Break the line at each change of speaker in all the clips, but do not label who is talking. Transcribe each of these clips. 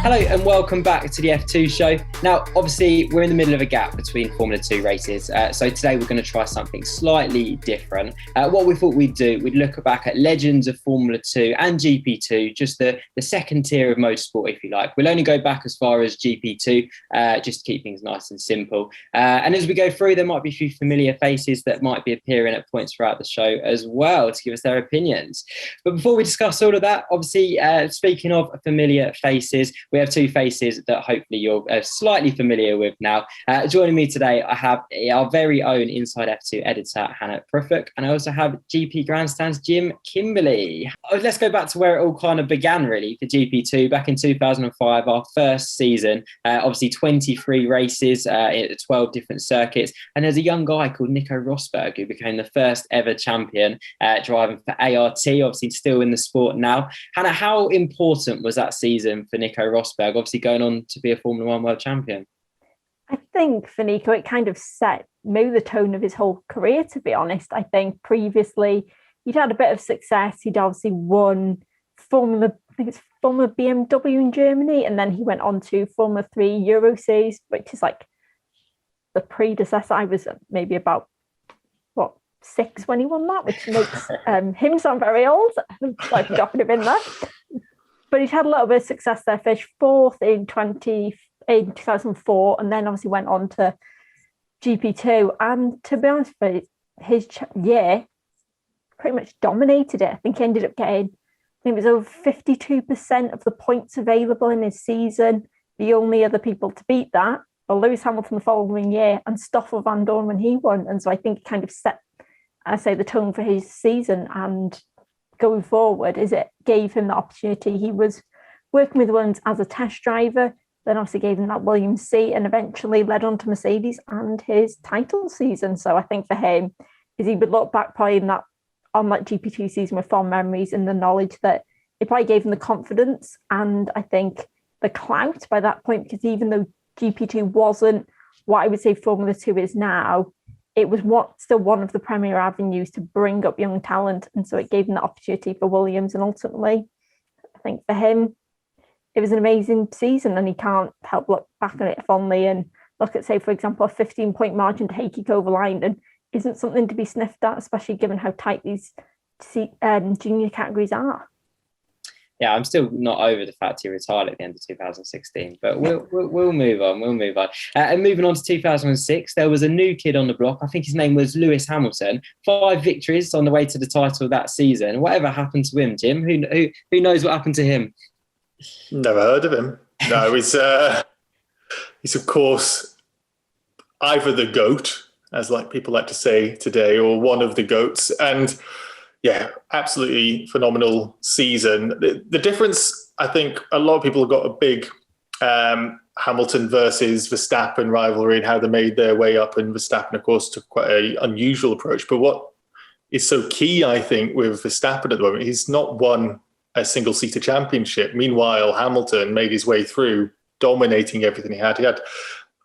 Hello and welcome back to the F2 show. Now, obviously, we're in the middle of a gap between Formula 2 races. So today we're going to try something slightly different. What we thought we'd do, we'd look back at legends of Formula 2 and GP2, just the second tier of motorsport, if you like. We'll only go back as far as GP2, just to keep things nice and simple. And as we go through, there might be a few familiar faces that might be appearing at points throughout the show as well to give us their opinions. But before we discuss all of that, obviously, speaking of familiar faces, we have two faces that hopefully you're slightly familiar with now. Joining me today, I have our very own Inside F2 editor, Hannah Pruffock, and I also have GP Grandstand's Jim Kimberley. Let's go back to where it all kind of began, really, for GP2. Back in 2005, our first season, obviously 23 races at 12 different circuits, and there's a young guy called Nico Rosberg who became the first ever champion driving for ART, obviously still in the sport now. Hannah, how important was that season for Nico Rosberg, obviously going on to be a Formula One world champion?
I think for Nico, it kind of set maybe the tone of his whole career, to be honest. I think previously he'd had a bit of success. He'd obviously won Formula BMW in Germany, and then he went on to Formula 3 Euro Series, which is like the predecessor. I was maybe about, 6 when he won that, which makes him sound very old, like dropping him in there. But he'd had a little bit of success there, finished fourth in 2004, and then obviously went on to GP2. And to be honest, for his year, pretty much dominated it. I think he ended up getting, it was over 52% of the points available in his season. The only other people to beat that were Lewis Hamilton the following year and Stoffel Van Dorn when he won. And so I think it kind of set, the tone for his season. And going forward, is it gave him the opportunity. He was working with Williams as a test driver, then obviously gave him that Williams seat and eventually led on to Mercedes and his title season. So I think for him, is he would look back probably on that GP2 season with fond memories and the knowledge that it probably gave him the confidence and I think the clout by that point, because even though GP2 wasn't what I would say Formula 2 is now, it was still one of the premier avenues to bring up young talent. And so it gave him the opportunity for Williams. And ultimately, I think for him, it was an amazing season and he can't help look back on it fondly and look at, say, for example, a 15-point margin to Heikki Kovalainen isn't something to be sniffed at, especially given how tight these junior categories are.
Yeah, I'm still not over the fact he retired at the end of 2016, but we'll move on. We'll move on. And moving on to 2006, there was a new kid on the block. I think his name was Lewis Hamilton. 5 victories on the way to the title that season. Whatever happened to him, Jim? Who knows what happened to him?
Never heard of him. No, he's of course either the GOAT, as people like to say today, or one of the GOATs, and. Yeah, absolutely phenomenal season. The difference, I think a lot of people have got a big Hamilton versus Verstappen rivalry and how they made their way up. And Verstappen, of course, took quite an unusual approach. But what is so key, I think, with Verstappen at the moment, he's not won a single-seater championship. Meanwhile, Hamilton made his way through, dominating everything he had. He had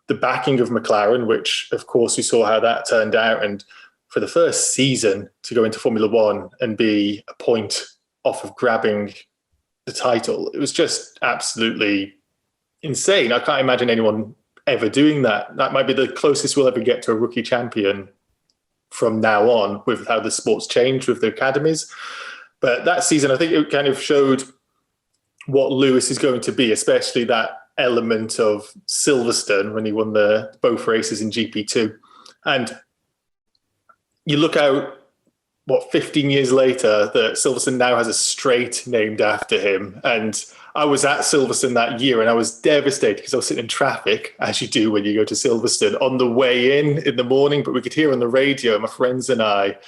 the backing of McLaren, which, of course, we saw how that turned out. And for the first season to go into Formula One and be a point off of grabbing the title, it was just absolutely insane. I can't imagine anyone ever doing that. That might be the closest we'll ever get to a rookie champion from now on with how the sport's changed with the academies. But that season, I think it kind of showed what Lewis is going to be, especially that element of Silverstone when he won both races in GP2. And you look out, 15 years later, that Silverstone now has a straight named after him. And I was at Silverstone that year and I was devastated because I was sitting in traffic, as you do when you go to Silverstone, on the way in the morning. But we could hear on the radio, my friends and I,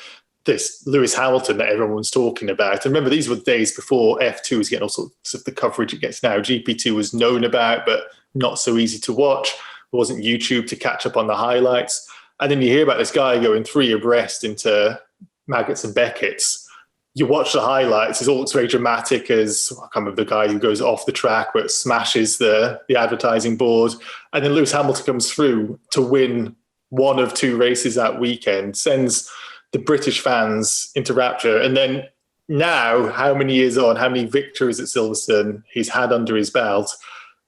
this Lewis Hamilton that everyone was talking about. And remember, these were the days before F2 was getting all sorts of the coverage it gets now. GP2 was known about, but not so easy to watch. There wasn't YouTube to catch up on the highlights. And then you hear about this guy going 3 abreast into Maggots and Beckett's. You watch the highlights, it all looks very dramatic as, I can't remember the guy who goes off the track but smashes the advertising board. And then Lewis Hamilton comes through to win one of 2 races that weekend, sends the British fans into rapture. And then now, how many years on, how many victories at Silverstone he's had under his belt,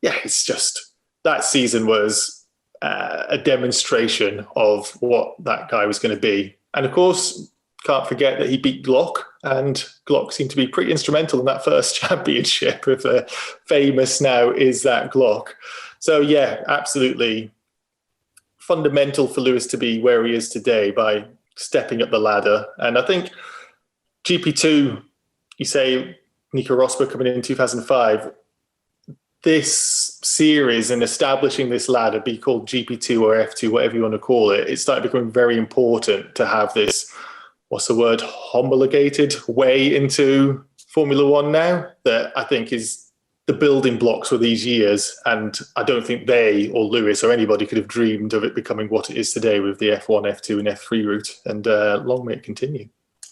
yeah, it's just that season was a demonstration of what that guy was going to be. And of course, can't forget that he beat Glock, and Glock seemed to be pretty instrumental in that first championship of famous now is that Glock. So yeah, absolutely fundamental for Lewis to be where he is today by stepping up the ladder. And I think GP2, you say Nico Rosberg coming in 2005, this series and establishing this ladder, be called GP2 or F2, whatever you want to call it, it started becoming very important to have this, what's the word, homologated way into Formula One now, that I think is the building blocks for these years. And I don't think they or Lewis or anybody could have dreamed of it becoming what it is today with the F1, F2 and F3 route. And long may it continue.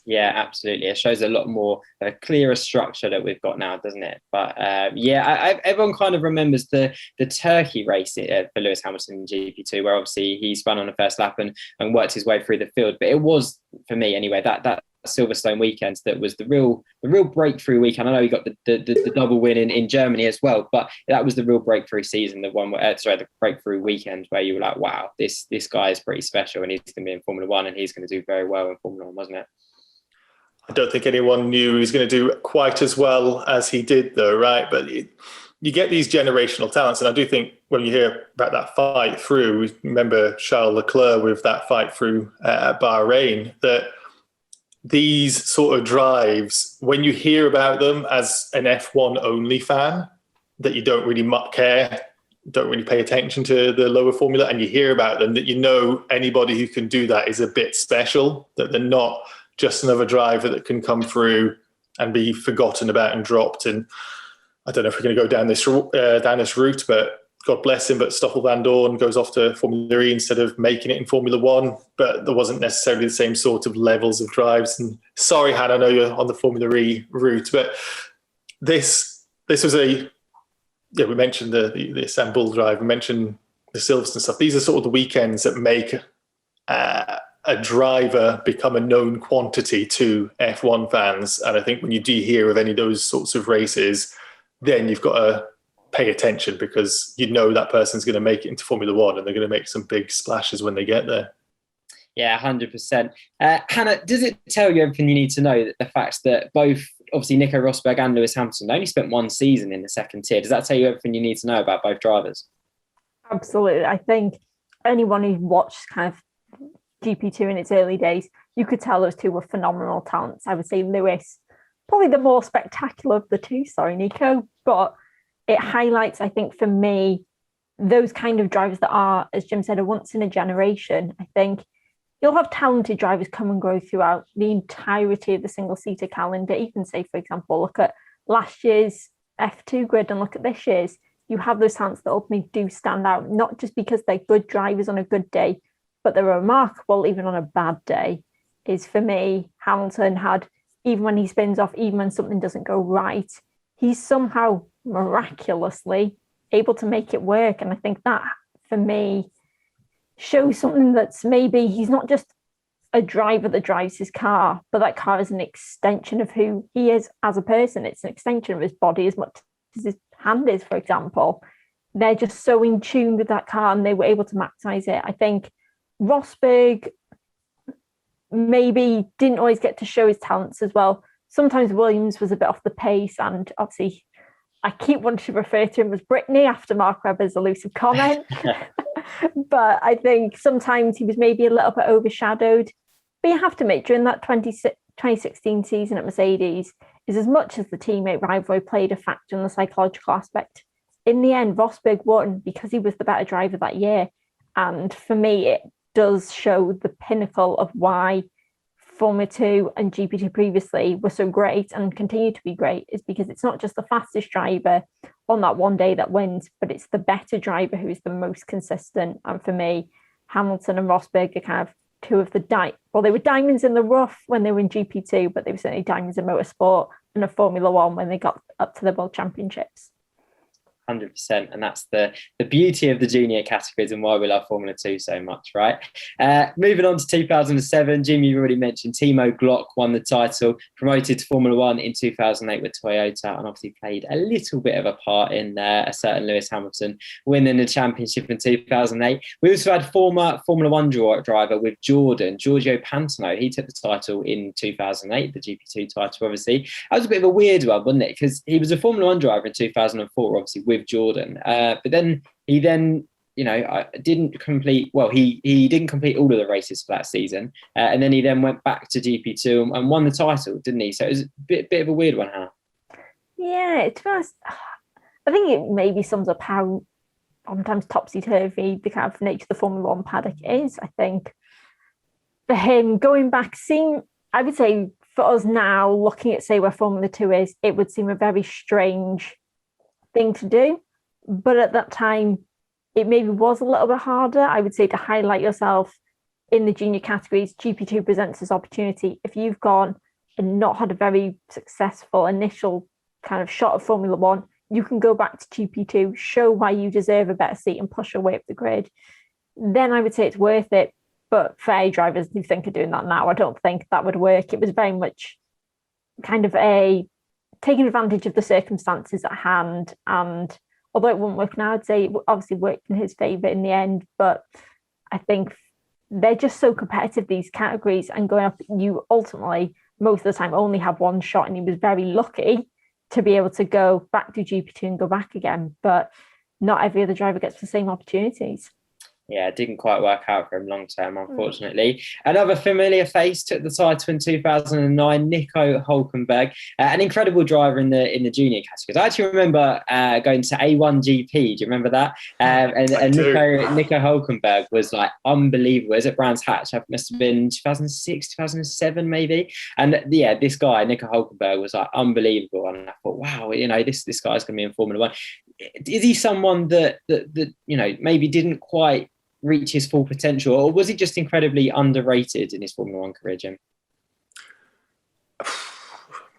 Yeah, absolutely. It shows a lot more a clearer structure that we've got now, doesn't it? But everyone kind of remembers the Turkey race for Lewis Hamilton in GP2, where obviously he spun on the first lap and worked his way through the field. But it was, for me anyway, that Silverstone weekend that was the real breakthrough weekend. I know he got the double win in Germany as well, but that was the real breakthrough season. The breakthrough weekend where you were like, wow, this guy is pretty special, and he's going to be in Formula One, and he's going to do very well in Formula One, wasn't it?
I don't think anyone knew he was going to do quite as well as he did, though, right? But you get these generational talents, and I do think when you hear about that fight through, remember Charles Leclerc with that fight through at Bahrain, that these sort of drives, when you hear about them as an F1 only fan, that you don't really care, don't really pay attention to the lower formula, and you hear about them, that you know anybody who can do that is a bit special, that they're not just another driver that can come through and be forgotten about and dropped. And I don't know if we're going to go down this route, but God bless him, but Stoffel Van Dorn goes off to Formula E instead of making it in Formula One. But there wasn't necessarily the same sort of levels of drives. And sorry, Han, I know you're on the Formula E route, but this was we mentioned the Istanbul drive, we mentioned the Silverstone stuff. These are sort of the weekends that make a driver become a known quantity to F1 fans. And I think when you do hear of any of those sorts of races, then you've got to pay attention, because you know that person's going to make it into Formula One and they're going to make some big splashes when they get there.
Yeah, 100%. Hannah, does it tell you everything you need to know, that the fact that both, obviously, Nico Rosberg and Lewis Hamilton only spent one season in the second tier? Does that tell you everything you need to know about both drivers? Absolutely.
I think anyone who watched kind of GP2 in its early days, you could tell those two were phenomenal talents. I would say Lewis, probably the more spectacular of the two. Sorry, Nico. But it highlights, I think, for me, those kind of drivers that are, as Jim said, a once in a generation. I think you'll have talented drivers come and go throughout the entirety of the single-seater calendar. Even say, for example, look at last year's F2 grid and look at this year's. You have those talents that ultimately do stand out, not just because they're good drivers on a good day, but they're remarkable even on a bad day. Is, for me, Hamilton had, even when he spins off, even when something doesn't go right, he's somehow miraculously able to make it work. And I think that, for me, shows something that's maybe he's not just a driver that drives his car, but that car is an extension of who he is as a person. It's an extension of his body as much as his hand is, for example. They're just so in tune with that car and they were able to maximize it. I think Rosberg maybe didn't always get to show his talents as well. Sometimes Williams was a bit off the pace, and obviously I keep wanting to refer to him as Brittany after Mark Webber's elusive comment. But I think sometimes he was maybe a little bit overshadowed. But you have to admit, during that 2016 season at Mercedes, is as much as the teammate rivalry played a factor in the psychological aspect, in the end, Rosberg won because he was the better driver that year. And for me, it does show the pinnacle of why Formula 2 and GP2 previously were so great and continue to be great, is because it's not just the fastest driver on that one day that wins, but it's the better driver who is the most consistent. And for me, Hamilton and Rosberg are kind of two of the they were diamonds in the rough when they were in GP2, but they were certainly diamonds in motorsport and a Formula One when they got up to the World Championships.
100%. And that's the beauty of the junior categories and why we love Formula 2 so much, right? Moving on to 2007, Jim, you've already mentioned Timo Glock won the title, promoted to Formula 1 in 2008 with Toyota, and obviously played a little bit of a part in a certain Lewis Hamilton winning the championship in 2008. We also had former Formula 1 driver with Jordan, Giorgio Pantano. He took the title in 2008, the GP2 title, obviously. That was a bit of a weird one, wasn't it? Because he was a Formula 1 driver in 2004, obviously, with Jordan. But then he didn't complete, he didn't complete all of the races for that season. And then he then went back to GP2 and won the title, didn't he? So it was a bit of a weird one, Hannah. Yeah,
to be honest, I think it maybe sums up how sometimes topsy-turvy the kind of nature of the Formula 1 paddock is. I think for him, going back, I would say for us now, looking at, say, where Formula 2 is, it would seem a very strange thing to do. But at that time, it maybe was a little bit harder, I would say, to highlight yourself in the junior categories. GP2 presents this opportunity. If you've gone and not had a very successful initial kind of shot of Formula 1, you can go back to GP2, show why you deserve a better seat and push your way up the grid. Then I would say it's worth it. But for A drivers who think of doing that now, I don't think that would work. It was very much kind of taking advantage of the circumstances at hand. And although it wouldn't work now, I'd say it obviously worked in his favour in the end. But I think they're just so competitive, these categories, and going up, you ultimately, most of the time, only have one shot. And he was very lucky to be able to go back to GP2 and go back again. But not every other driver gets the same opportunities.
Yeah, it didn't quite work out for him long term, unfortunately. Another familiar face took the title in 2009, Nico Hulkenberg, an incredible driver in the junior categories. I actually remember going to A1GP. Do you remember that? And Nico Hulkenberg was like unbelievable. It was at Brands Hatch. It must have been 2006, 2007 maybe. And yeah, this guy, Nico Hulkenberg, was like unbelievable. And I thought, wow, this guy's going to be in Formula 1. Is he someone that maybe didn't quite reach his full potential, or was he just incredibly underrated in his Formula 1 career, Jim?
$1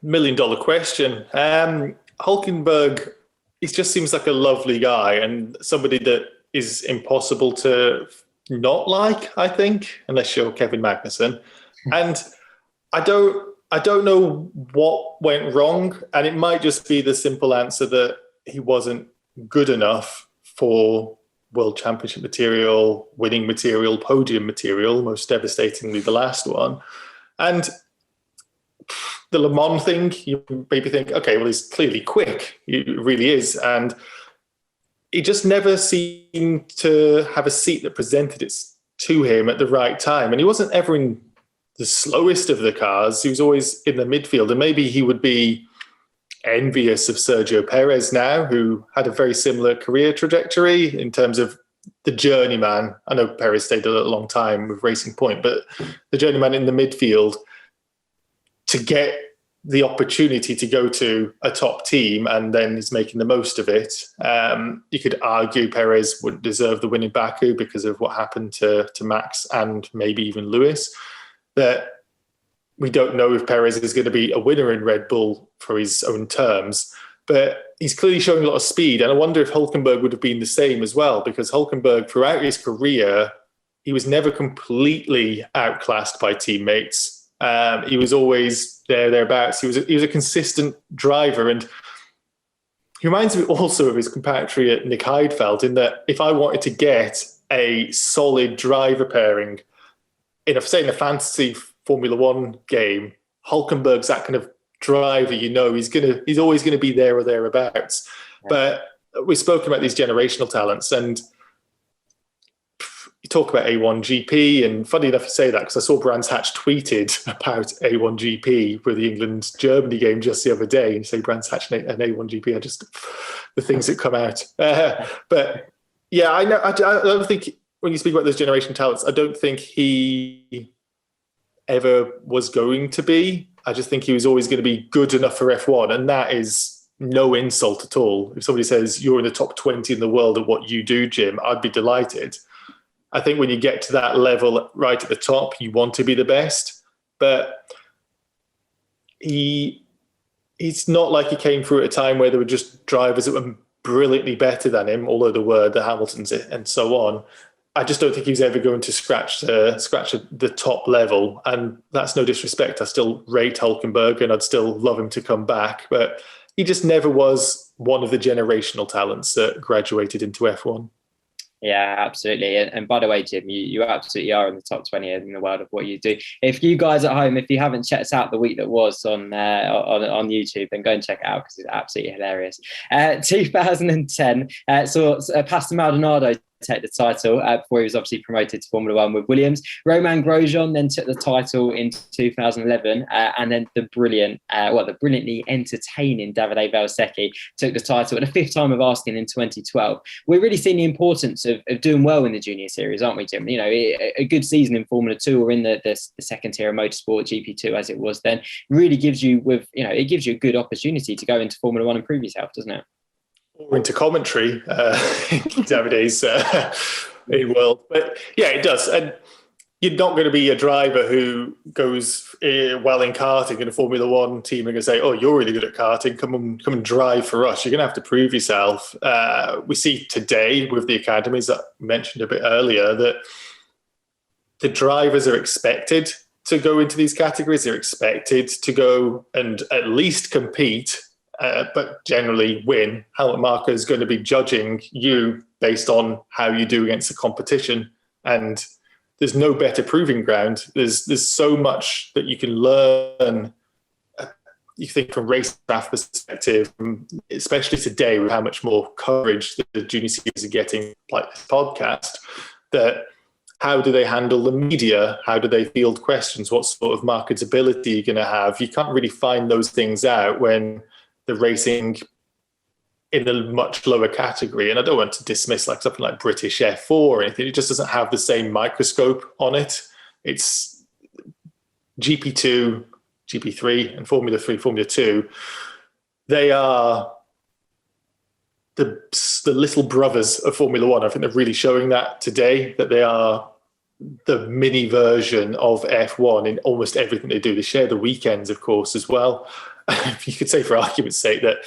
million question. Hulkenberg, he just seems like a lovely guy and somebody that is impossible to not like, I think, unless you're Kevin Magnussen. And I don't know what went wrong, and it might just be the simple answer that he wasn't good enough for World Championship material, winning material, podium material, most devastatingly the last one. And the Le Mans thing, you maybe think, okay, well, he's clearly quick. He really is. And he just never seemed to have a seat that presented it to him at the right time. And he wasn't ever in the slowest of the cars. He was always in the midfield. And maybe he would be envious of Sergio Perez now, who had a very similar career trajectory in terms of the journeyman. I know Perez stayed a long time with Racing Point, but the journeyman in the midfield to get the opportunity to go to a top team, and then he's making the most of it. You could argue Perez wouldn't deserve the win in Baku because of what happened to Max and maybe even Lewis. But we don't know if Perez is going to be a winner in Red Bull for his own terms, but he's clearly showing a lot of speed. And I wonder if Hulkenberg would have been the same as well, because Hulkenberg, throughout his career, he was never completely outclassed by teammates. He was always thereabouts. He was a consistent driver. And he reminds me also of his compatriot Nick Heidfeld, in that if I wanted to get a solid driver pairing in a fantasy Formula 1 game, Hulkenberg's that kind of driver, he's always going to be there or thereabouts. Yeah. But we've spoken about these generational talents, and you talk about A1GP, and funny enough to say that, because I saw Brands Hatch tweeted about A1GP for the England-Germany game just the other day, and you say Brands Hatch and A1GP are just the things that come out. But yeah, I don't think, when you speak about those generational talents, I don't think he ever was going to be. I just think he was always going to be good enough for F1, and that is no insult at all. If somebody says you're in the top 20 in the world at what you do, Jim, I'd be delighted. I think when you get to that level right at the top, you want to be the best. But it's not like he came through at a time where there were just drivers that were brilliantly better than him, although there were the Hamiltons and so on. I just don't think he's ever going to scratch the top level. And that's no disrespect. I still rate Hulkenberg and I'd still love him to come back. But he just never was one of the generational talents that graduated into F1.
Yeah, absolutely. And by the way, Jim, you absolutely are in the top 20 in the world of what you do. If you guys at home, if you haven't checked out the week that was on YouTube, then go and check it out because it's absolutely hilarious. 2010, saw Pastor Maldonado take the title before he was obviously promoted to Formula One with Williams. Romain Grosjean then took the title in 2011, and then the brilliantly entertaining Davide Valsecchi took the title at the fifth time of asking in 2012. We're really seeing the importance of doing well in the junior series, aren't we, Jim? You know, a good season in Formula 2 or in the second tier of motorsport, GP2 as it was then, really gives you it gives you a good opportunity to go into Formula 1 and prove yourself, doesn't it?
Or into commentary nowadays in world. But yeah, it does. And you're not going to be a driver who goes well in karting in a Formula One team and going to say, oh, you're really good at karting, come and drive for us. You're going to have to prove yourself. We see today with the academies that I mentioned a bit earlier that the drivers are expected to go into these categories. They're expected to go and at least compete, but generally win. Helmut Marko is going to be judging you based on how you do against the competition. And there's no better proving ground. There's so much that you can learn, you think, from racecraft perspective, especially today with how much more coverage that the junior series are getting, like this podcast, that how do they handle the media? How do they field questions? What sort of marketability are you going to have? You can't really find those things out when the racing in a much lower category. And I don't want to dismiss like something like British F4 or anything. It just doesn't have the same microscope on it. It's GP2, GP3 and Formula 3, Formula 2. They are the little brothers of Formula 1. I think they're really showing that today, that they are the mini version of F1 in almost everything they do. They share the weekends, of course, as well. You could say, for argument's sake, that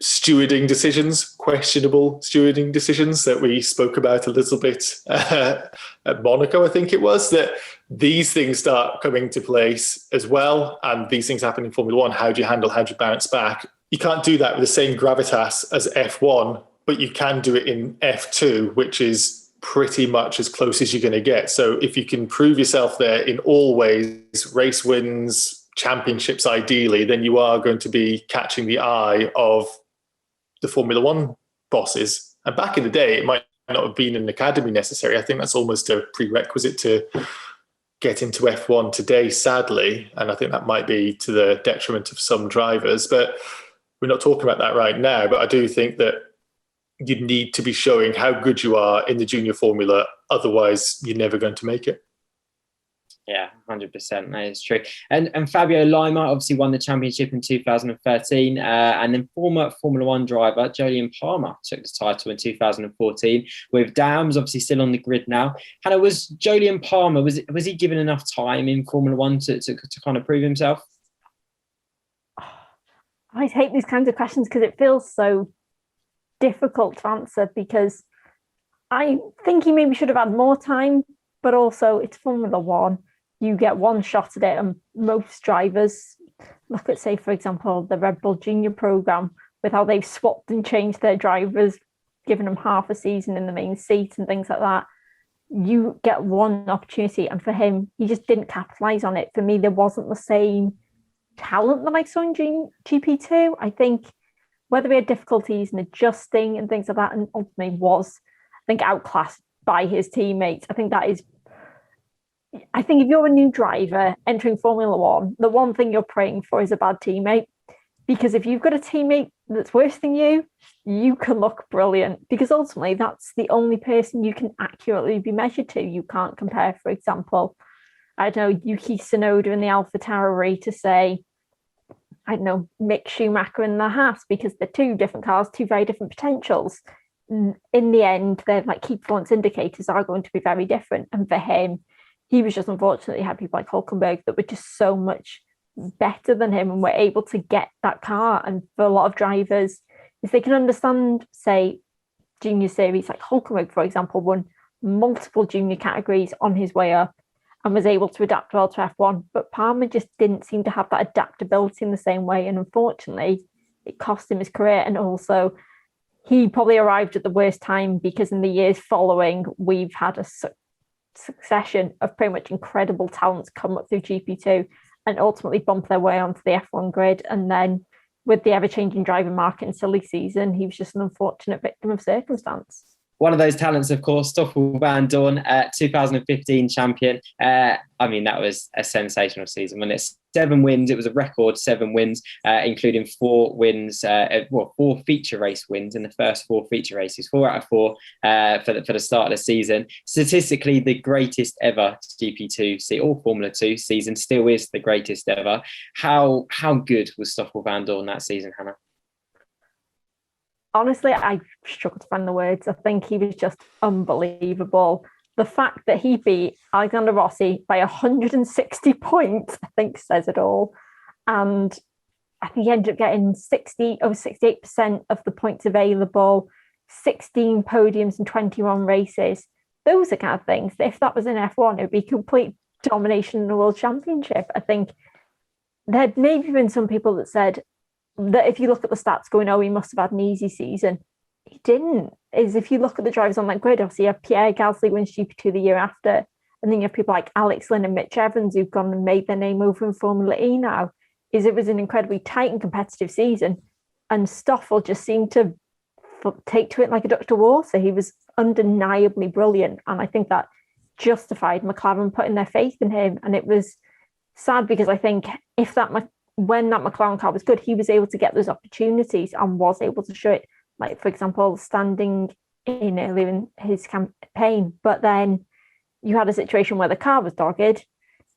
stewarding decisions, questionable stewarding decisions that we spoke about a little bit at Monaco, I think it was, that these things start coming to place as well. And these things happen in Formula 1. How do you handle, how do you bounce back? You can't do that with the same gravitas as F1, but you can do it in F2, which is pretty much as close as you're going to get. So if you can prove yourself there in all ways, race wins, championships ideally, then you are going to be catching the eye of the Formula One bosses. And back in the day, it might not have been an academy necessary. I think that's almost a prerequisite to get into F1 today, sadly. And I think that might be to the detriment of some drivers. But we're not talking about that right now. But I do think that you need to be showing how good you are in the junior formula. Otherwise, you're never going to make it.
Yeah, 100%. That is true. And Fabio Lima obviously won the championship in 2013. And then former Formula One driver Jolyon Palmer took the title in 2014 with Dams obviously still on the grid now. Hannah, was Jolyon Palmer, was he given enough time in Formula One to kind of prove himself?
I hate these kinds of questions because it feels so difficult to answer, because I think he maybe should have had more time, but also it's Formula One. You get one shot at it, and most drivers, look at, say, for example, the Red Bull Junior program, with how they've swapped and changed their drivers, giving them half a season in the main seat and things like that. You get one opportunity, and for him, he just didn't capitalise on it. For me, there wasn't the same talent that I saw in GP2. I think whether he had difficulties in adjusting and things like that, and ultimately was, I think, outclassed by his teammates. I think if you're a new driver entering Formula One, the one thing you're praying for is a bad teammate. Because if you've got a teammate that's worse than you, you can look brilliant. Because ultimately, that's the only person you can accurately be measured to. You can't compare, for example, I don't know, Yuki Tsunoda in the AlphaTauri to say, I don't know, Mick Schumacher in the Haas, because they're two different cars, two very different potentials. In the end, their like key performance indicators are going to be very different. And for him, he was just unfortunately had people like Hulkenberg that were just so much better than him and were able to get that car. And for a lot of drivers, is they can understand, say, junior series, like Hulkenberg, for example, won multiple junior categories on his way up and was able to adapt well to F1. But Palmer just didn't seem to have that adaptability in the same way. And unfortunately, it cost him his career. And also, he probably arrived at the worst time, because in the years following, we've had a succession of pretty much incredible talents come up through GP2 and ultimately bump their way onto the F1 grid. And then with the ever-changing driver market and silly season, he was just an unfortunate victim of circumstance.
One of those talents, of course, Stoffel Vandoorne, 2015 champion. That was a sensational season. When it's 7 wins, it was a record 7 wins, including 4 wins, 4 feature race wins in the first 4 feature races, 4 out of 4 for the start of the season. Statistically, the greatest ever GP2 or Formula 2 season, still is the greatest ever. How good was Stoffel Vandoorne that season, Hannah?
Honestly, I struggle to find the words. I think he was just unbelievable. The fact that he beat Alexander Rossi by 160 points, I think, says it all. And I think he ended up getting 68% of the points available, 16 podiums in 21 races. Those are kind of things that if that was in F1, it would be complete domination in the World Championship. I think there had maybe been some people that said that if you look at the stats going, he must have had an easy season. He didn't. If you look at the drivers on that grid, obviously you have Pierre Gasly wins GP2 the year after, and then you have people like Alex Lynn and Mitch Evans who've gone and made their name over in Formula E now. It was an incredibly tight and competitive season, and Stoffel just seemed to take to it like a duck to water. He was undeniably brilliant, and I think that justified McLaren putting their faith in him. And it was sad, because I think when that McLaren car was good, he was able to get those opportunities and was able to show it. Like, for example, standing in earlier in his campaign. But then you had a situation where the car was dogged.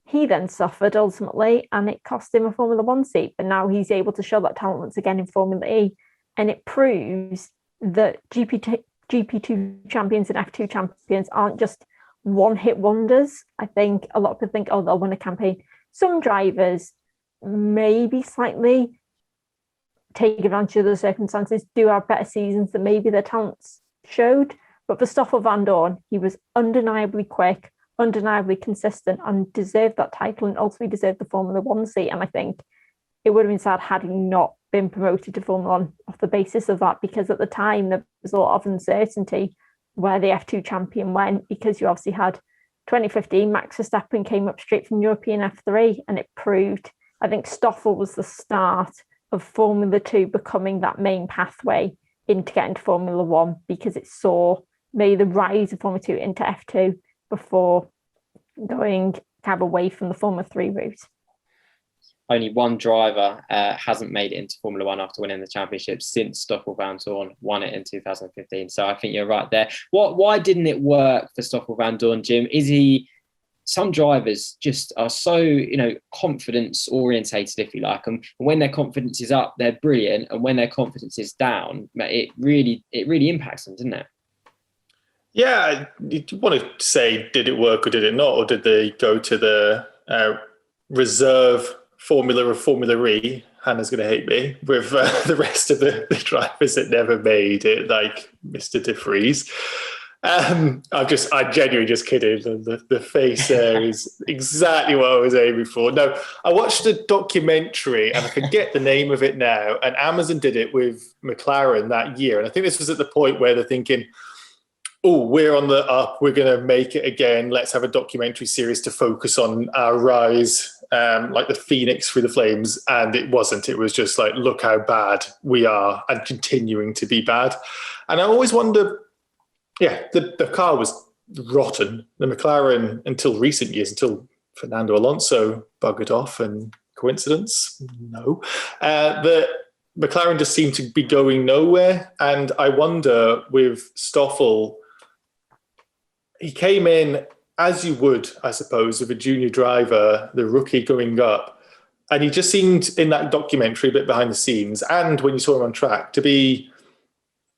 He then suffered ultimately, and it cost him a Formula 1 seat. But now he's able to show that talent once again in Formula E. And it proves that GP2 champions and F2 champions aren't just one-hit wonders. I think a lot of people think, they'll win a campaign. Some drivers maybe slightly take advantage of the circumstances, do have better seasons than maybe their talents showed. But for Stoffel Vandoorne, he was undeniably quick, undeniably consistent, and deserved that title, and ultimately deserved the Formula 1 seat. And I think it would have been sad had he not been promoted to Formula 1 off the basis of that, because at the time there was a lot of uncertainty where the F2 champion went, because you obviously had 2015, Max Verstappen came up straight from European F3, and it proved, I think Stoffel was the start of Formula 2 becoming that main pathway into getting to Formula 1, because it saw maybe the rise of Formula 2 into F2 before going kind of away from the Formula 3 route.
Only one driver hasn't made it into Formula 1 after winning the championship since Stoffel Vandoorne won it in 2015. So I think you're right there. Why didn't it work for Stoffel Vandoorne, Jim? Some drivers just are so, confidence orientated, if you like. And when their confidence is up, they're brilliant. And when their confidence is down, it really impacts them, doesn't it?
Yeah, you want to say, did it work or did it not? Or did they go to the reserve formula of Formula E? Hannah's going to hate me, with the rest of the drivers that never made it, like Mr. De Vries. I'm genuinely just kidding. The face there is exactly what I was aiming for. No, I watched a documentary, and I forget the name of it now, and Amazon did it with McLaren that year. And I think this was at the point where they're thinking, we're on the up, we're going to make it again. Let's have a documentary series to focus on our rise, like the phoenix through the flames. And it wasn't. It was just like, look how bad we are, and continuing to be bad. And I always wonder, the car was rotten. The McLaren, until recent years, until Fernando Alonso buggered off, and coincidence? No. The McLaren just seemed to be going nowhere. And I wonder, with Stoffel, he came in as you would, I suppose, of a junior driver, the rookie going up. And he just seemed, in that documentary, a bit behind the scenes, and when you saw him on track, to be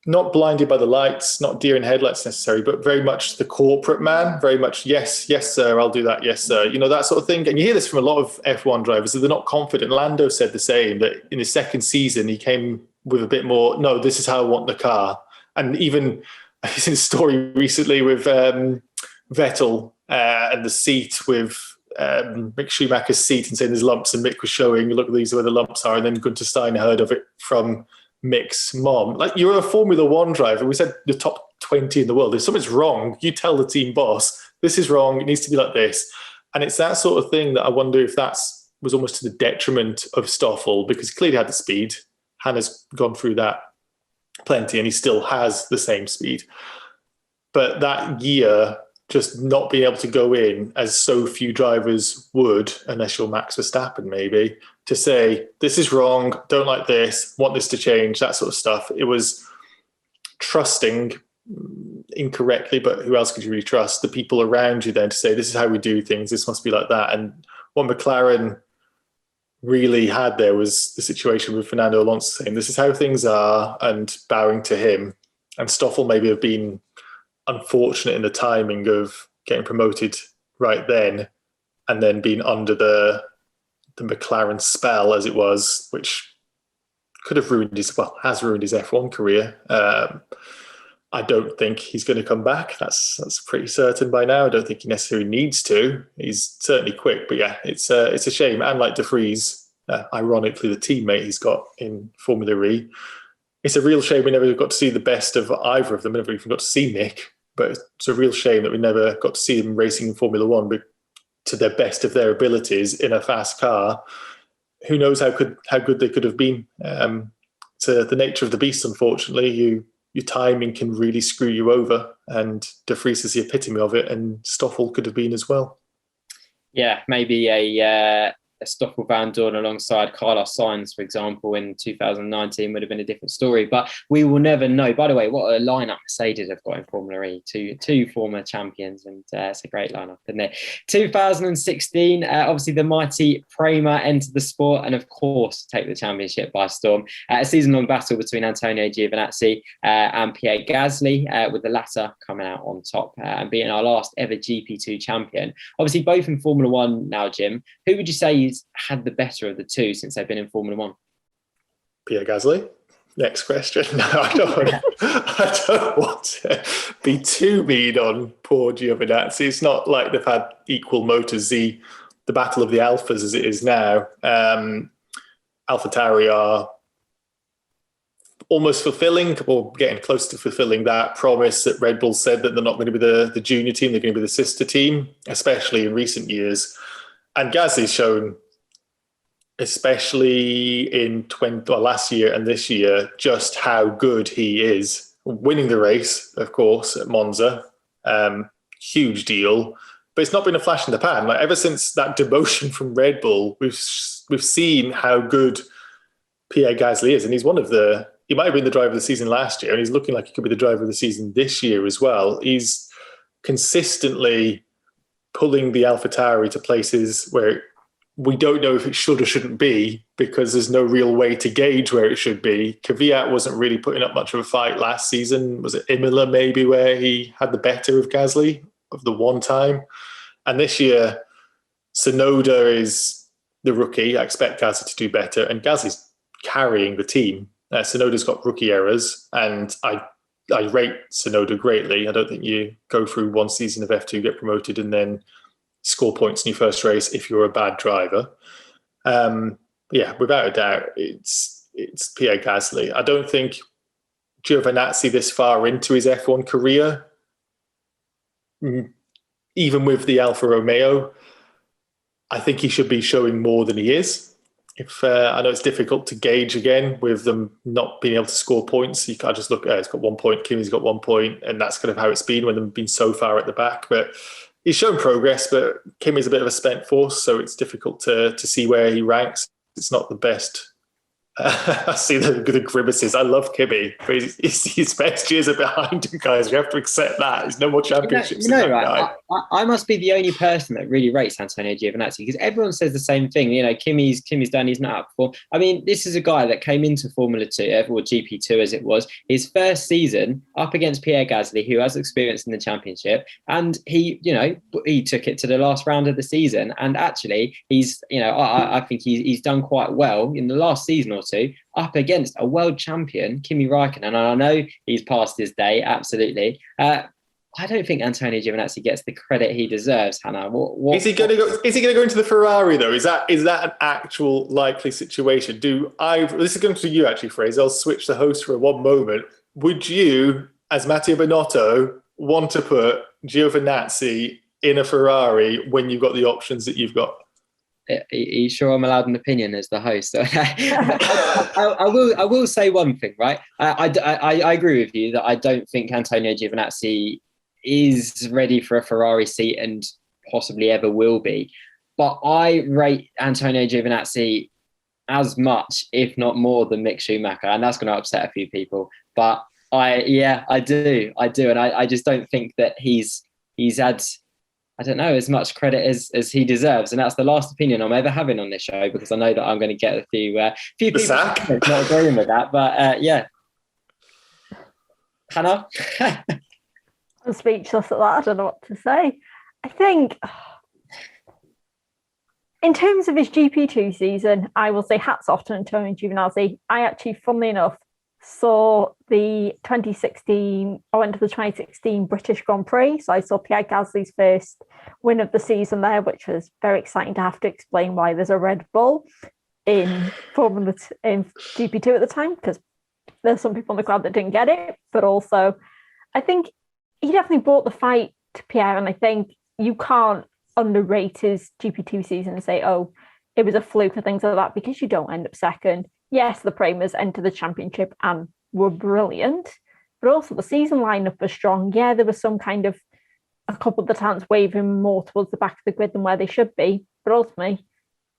not blinded by the lights, not deer in headlights necessarily, but very much the corporate man, very much, yes, sir, I'll do that, yes, sir, that sort of thing. And you hear this from a lot of F1 drivers, that they're not confident. Lando said the same, that in his second season, he came with a bit more, no, this is how I want the car. And even I seen a story recently with Vettel and the seat with Mick Schumacher's seat and saying there's lumps, and Mick was showing, look, these are where the lumps are. And then Gunter Stein heard of it from Mick's mom. Like, you're a Formula One driver. We said the top 20 in the world. If something's wrong, you tell the team boss, this is wrong. It needs to be like this. And it's that sort of thing that I wonder if was almost to the detriment of Stoffel, because he clearly had the speed. Hannah's gone through that plenty, and he still has the same speed. But that year, just not being able to go in, as so few drivers would, unless you're Max Verstappen maybe, to say, this is wrong, don't like this, want this to change, that sort of stuff. It was trusting incorrectly, but who else could you really trust? The people around you then to say, this is how we do things, this must be like that. And what McLaren really had there was the situation with Fernando Alonso saying, this is how things are, and bowing to him. And Stoffel maybe have been unfortunate in the timing of getting promoted right then, and then being under the McLaren spell, as it was, which could have ruined has ruined his F1 career. I don't think he's going to come back. That's pretty certain by now. I don't think he necessarily needs to. He's certainly quick, but yeah, it's a shame. And like De Vries, ironically, the teammate he's got in Formula E, it's a real shame we never got to see the best of either of them. We never even got to see Nick, but it's a real shame that we never got to see them racing in Formula One, but to their best of their abilities in a fast car. Who knows how good they could have been. It's the nature of the beast, unfortunately. Your timing can really screw you over, and De Vries is the epitome of it, and Stoffel could have been as well.
Yeah, maybe a Stoffel Van Dorn alongside Carlos Sainz, for example, in 2019 would have been a different story, but we will never know. By the way, what a lineup Mercedes have got in Formula E, two former champions, and it's a great lineup, isn't it? 2016, obviously the mighty Prema entered the sport and of course take the championship by storm. A season-long battle between Antonio Giovinazzi and Pierre Gasly, with the latter coming out on top and being our last ever GP2 champion. Obviously both in Formula One now, Jim. Who would you say had the better of the two since they've been in Formula One?
Pierre Gasly. Next question. No, I don't want to be too mean on poor Giovinazzi. It's not like they've had equal motors. The battle of the Alphas as it is now. AlphaTauri are almost fulfilling, or getting close to fulfilling that promise that Red Bull said that they're not going to be the junior team, they're going to be the sister team, especially in recent years. And Gasly's shown, especially in last year and this year, just how good he is. Winning the race, of course, at Monza, huge deal. But it's not been a flash in the pan. Like, ever since that demotion from Red Bull, we've seen how good Pierre Gasly is, and he's he might have been the driver of the season last year, and he's looking like he could be the driver of the season this year as well. He's consistently pulling the AlphaTauri to places where we don't know if it should or shouldn't be, because there's no real way to gauge where it should be. Kvyat wasn't really putting up much of a fight last season. Was it Imola maybe where he had the better of Gasly of the one time? And this year, Tsunoda is the rookie. I expect Gasly to do better, and Gasly's carrying the team. Tsunoda's got rookie errors, and I rate Tsunoda greatly. I don't think you go through one season of F2, get promoted, and then score points in your first race if you're a bad driver. Yeah, without a doubt, it's Pierre Gasly. I don't think Giovinazzi this far into his F1 career, even with the Alfa Romeo, I think he should be showing more than he is. I know it's difficult to gauge again with them not being able to score points. You can't just look at he's got 1 point, Kimi's got 1 point, and that's kind of how it's been when they've been so far at the back. But he's shown progress, but Kimi's a bit of a spent force, so it's difficult to see where he ranks. It's not the best. I see the grimaces. I love Kimi, but his best years are behind him, guys. We have to accept that. There's no more championships.
Right? I must be the only person that really rates Antonio Giovinazzi, because everyone says the same thing. You know, Kimi's done, he's not up for. I mean, this is a guy that came into Formula 2, or GP2 as it was, his first season up against Pierre Gasly, who has experience in the championship, and he took it to the last round of the season. And actually, I think he's done quite well in the last season or two up against a world champion, Kimi Räikkönen. And I know he's past his day, absolutely. I don't think Antonio Giovinazzi gets the credit he deserves, Hannah.
Is he going to go? Is he going to go into the Ferrari though? Is that an actual likely situation? This is going to you actually, Fraser. I'll switch the host for one moment. Would you, as Matteo Binotto, want to put Giovinazzi in a Ferrari when you've got the options that you've got?
Are you sure I'm allowed an opinion as the host? I will say one thing, right? I agree with you that I don't think Antonio Giovinazzi is ready for a Ferrari seat and possibly ever will be. But I rate Antonio Giovinazzi as much, if not more, than Mick Schumacher. And that's going to upset a few people. But I do. And I just don't think that he's had, I don't know, as much credit as he deserves. And that's the last opinion I'm ever having on this show, because I know that I'm going to get a few people not agreeing with that. But yeah. Hannah?
I'm speechless at that. I don't know what to say. I think in terms of his GP2 season, I will say hats off to Antonio Giovinazzi. I actually, funnily enough, saw the 2016, I went to the 2016 British Grand Prix. So I saw Pierre Gasly's first win of the season there, which was very exciting to have to explain why there's a Red Bull in GP2 at the time, because there's some people in the crowd that didn't get it. But also, I think he definitely brought the fight to Pierre, and I think you can't underrate his GP2 season and say, oh, it was a fluke or things like that, because you don't end up second. Yes, the Premers entered the championship and were brilliant, but also the season lineup was strong. Yeah, there was some kind of a couple of the talents waving more towards the back of the grid than where they should be, but ultimately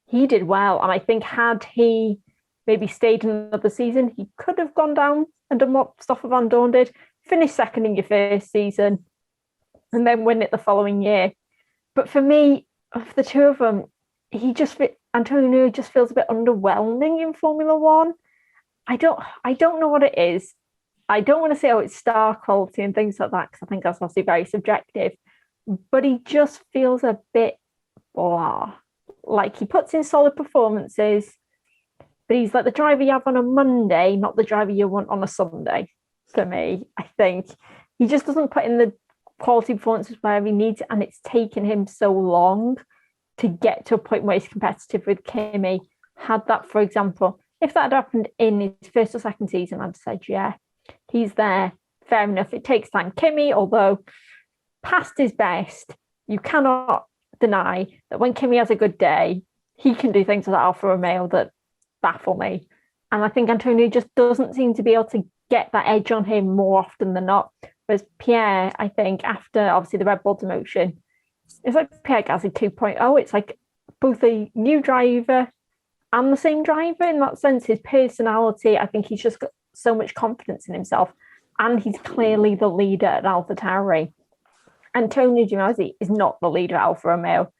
he did well. And I think had he maybe stayed another season, he could have gone down and done what Stoffel Van Dorn did. Finish second in your first season and then win it the following year. But for me, of the two of them, Antonio just feels a bit underwhelming in Formula One. I don't know what it is. I don't want to say, it's star quality and things like that, because I think that's obviously very subjective. But he just feels a bit blah. Like, he puts in solid performances, but he's like the driver you have on a Monday, not the driver you want on a Sunday. For me, I think he just doesn't put in the quality performances where he needs it, and it's taken him so long to get to a point where he's competitive with Kimi. Had that, for example, if that had happened in his first or second season, I'd said, yeah, he's there. Fair enough. It takes time. Kimi, although past his best, you cannot deny that when Kimi has a good day, he can do things with Alfa Romeo that baffle me. And I think Antonio just doesn't seem to be able to get that edge on him more often than not. Whereas Pierre, I think, after obviously the Red Bull demotion, it's like Pierre Gasly 2.0. It's like both a new driver and the same driver in that sense. His personality, I think he's just got so much confidence in himself, and he's clearly the leader at AlphaTauri. Antonio Giovinazzi is not the leader at Alfa Romeo.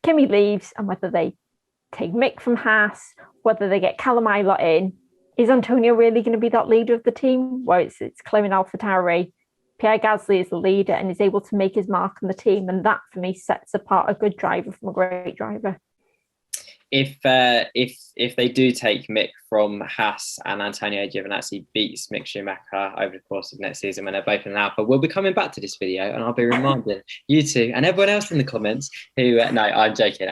Kimi leaves, and whether they take Mick from Haas, whether they get Callum Ilott in, is Antonio really going to be that leader of the team? Where it's clear in AlphaTauri, Pierre Gasly is the leader and is able to make his mark on the team. And that, for me, sets apart a good driver from a great driver.
If they do take Mick from Haas and Antonio Giovinazzi beats Mick Schumacher over the course of next season when they're both in Alpha, we'll be coming back to this video, and I'll be reminding you two and everyone else in the comments who no, I'm joking.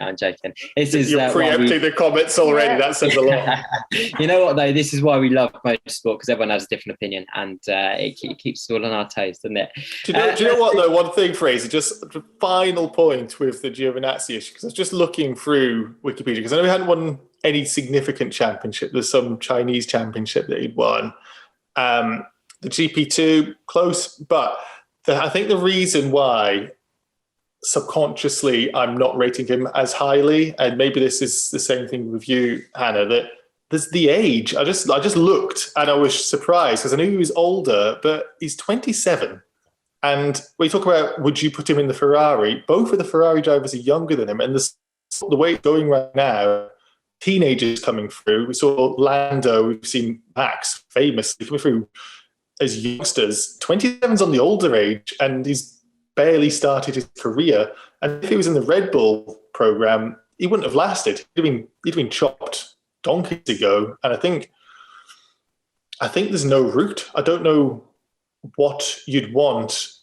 You're
preempting the comments already. That says a lot.
You know what though? This is why we love motorsport, because everyone has a different opinion, and it keeps us all on our toes, doesn't it?
Do you know what though? One thing, Fraser, just the final point with the Giovinazzi issue, because I was just looking through Wikipedia, because I know he hadn't won any significant championship. There's some Chinese championship that he'd won. The GP2, close, but I think the reason why subconsciously I'm not rating him as highly, and maybe this is the same thing with you, Hannah, that there's the age. I just looked and I was surprised because I knew he was older, but he's 27. And when you talk about would you put him in the Ferrari, both of the Ferrari drivers are younger than him, and the way it's going right now, teenagers coming through. We saw Lando, we've seen Max famously coming through as youngsters. 27's on the older age, and he's barely started his career. And if he was in the Red Bull program, he wouldn't have lasted. He'd been chopped donkeys ago. And I think there's no route. I don't know what you'd want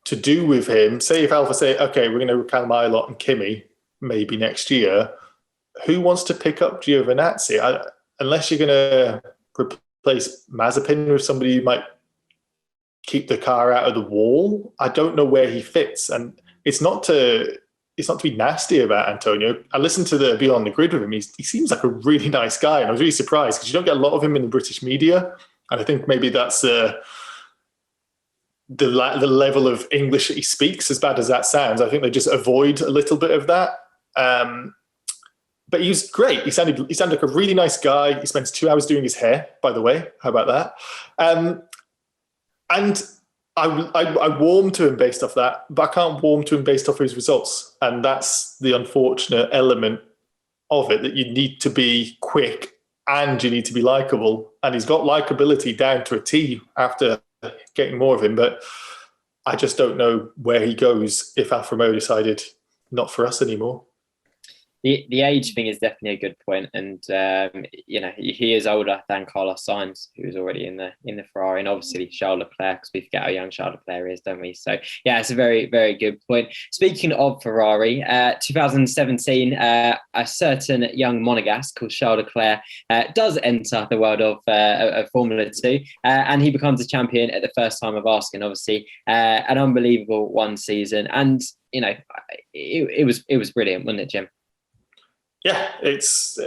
to do with him. Say if Alpha say, okay, we're going to Callum Ilott and Kimi maybe next year. Who wants to pick up Giovinazzi? Unless you're going to replace Mazepin with somebody who might keep the car out of the wall, I don't know where he fits. And it's not to be nasty about Antonio. I listened to the Be on the Grid with him. He seems like a really nice guy, and I was really surprised because you don't get a lot of him in the British media. And I think maybe that's the level of English that he speaks, as bad as that sounds. I think they just avoid a little bit of that. But he was great. He sounded like a really nice guy. He spends 2 hours doing his hair, by the way. How about that? And I warmed to him based off that, but I can't warm to him based off his results. And that's the unfortunate element of it, that you need to be quick and you need to be likable. And he's got likability down to a T after getting more of him. But I just don't know where he goes if Alfa Romeo decided not for us anymore.
The age thing is definitely a good point, and he is older than Carlos Sainz, who was already in the Ferrari, and obviously Charles Leclerc, because we forget how young Charles Leclerc is, don't we? So yeah, it's a very, very good point. Speaking of Ferrari, 2017, a certain young Monegasque called Charles Leclerc does enter the world of Formula 2, and he becomes a champion at the first time of asking. Obviously, an unbelievable one season, and it was brilliant, wasn't it, Jim?
Yeah, it's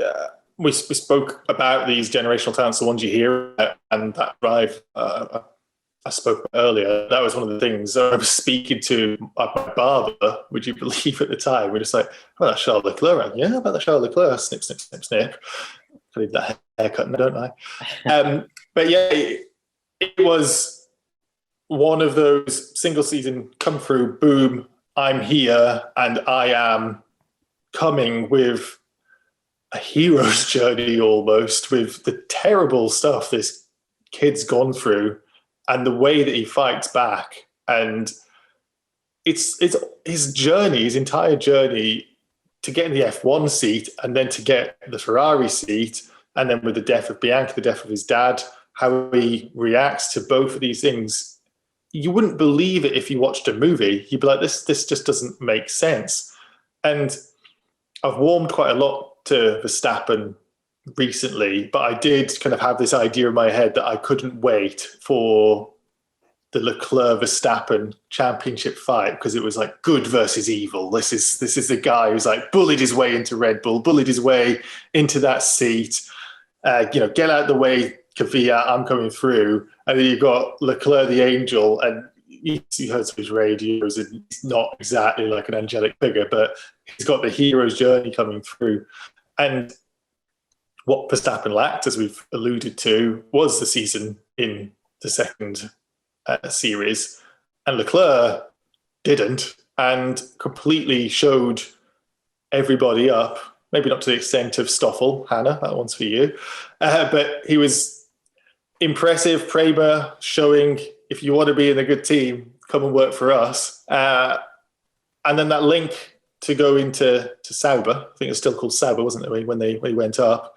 we spoke about these generational talents, the ones you hear, and that drive I spoke about earlier. That was one of the things I was speaking to my barber. Would you believe at the time? We're just like, oh, that's Charles Leclerc. Yeah, about that Charles Leclerc. Snip, snip, snip, snip. I need that haircut, don't I? But yeah, it was one of those single season come through. Boom! I'm here, and I am coming with a hero's journey almost, with the terrible stuff this kid's gone through and the way that he fights back. And it's his journey, his entire journey to get in the F1 seat and then to get the Ferrari seat. And then with the death of Bianchi, the death of his dad, how he reacts to both of these things. You wouldn't believe it if you watched a movie. You'd be like, this just doesn't make sense. And I've warmed quite a lot to Verstappen recently, but I did kind of have this idea in my head that I couldn't wait for the Leclerc-Verstappen championship fight, because it was like good versus evil. This is the guy who's like bullied his way into Red Bull, bullied his way into that seat. Get out of the way, Kvyat, I'm coming through. And then you've got Leclerc the angel, and you heard some of his radios, and he's not exactly like an angelic figure, but he's got the hero's journey coming through. And what Verstappen lacked, as we've alluded to, was the season in the second series. And Leclerc didn't, and completely showed everybody up. Maybe not to the extent of Stoffel, Hannah, that one's for you. But he was impressive. Prema showing, if you want to be in a good team, come and work for us. And then that link to go into Sauber, I think it was still called Sauber, wasn't it, when he went up?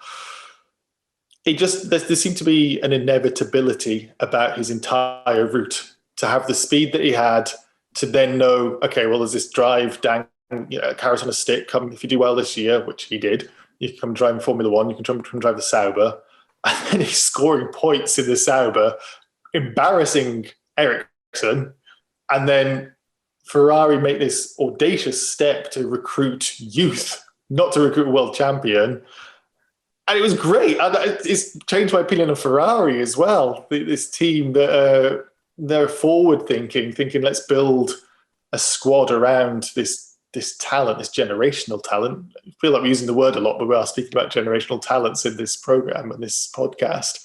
There seemed to be an inevitability about his entire route, to have the speed that he had, to then know, okay, well, there's this drive down, carrot on a stick. Come, if you do well this year, which he did, you can come drive in Formula One, you can come drive the Sauber. And then he's scoring points in the Sauber, embarrassing Ericsson, and then Ferrari make this audacious step to recruit youth, not to recruit a world champion. And it was great. It's changed my opinion of Ferrari as well. This team that they're forward thinking let's build a squad around this talent, this generational talent. I feel like we're using the word a lot, but we are speaking about generational talents in this program and this podcast.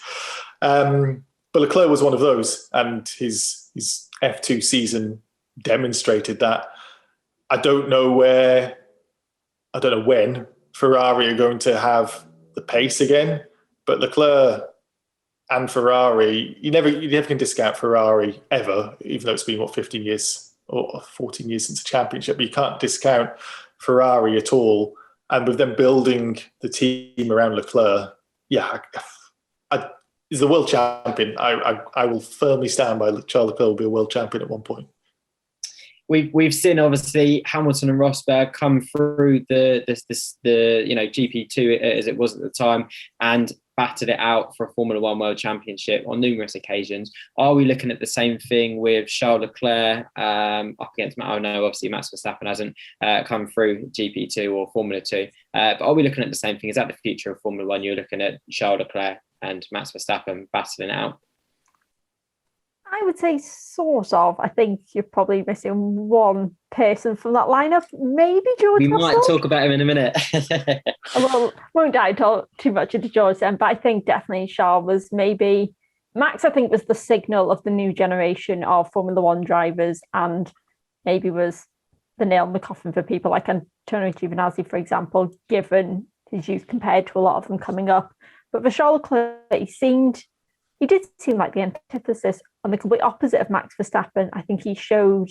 But Leclerc was one of those, and his F2 season demonstrated that. I don't know when Ferrari are going to have the pace again, but Leclerc and Ferrari, you never can discount Ferrari ever, even though it's been 15 years or 14 years since the championship, but you can't discount Ferrari at all. And with them building the team around Leclerc, he's the world champion. I will firmly stand by Charles Leclerc will be a world champion at one point.
We've seen obviously Hamilton and Rosberg come through the GP2 as it was at the time and battered it out for a Formula One World Championship on numerous occasions. Are we looking at the same thing with Charles Leclerc up against Matt? I know obviously Max Verstappen hasn't come through GP2 or Formula 2, but are we looking at the same thing? Is that the future of Formula One? You're looking at Charles Leclerc and Max Verstappen battling it out?
I would say sort of. I think you're probably missing one person from that lineup. Maybe George Russell.
We might talk about him in a minute.
Well, won't I talk too much into George then, but I think definitely Charles was maybe... Max, I think, was the signal of the new generation of Formula One drivers and maybe was the nail in the coffin for people like Antonio Giovinazzi, for example, given his youth compared to a lot of them coming up. But for Charles Leclerc, he did seem like the antithesis on the complete opposite of Max Verstappen. I think he showed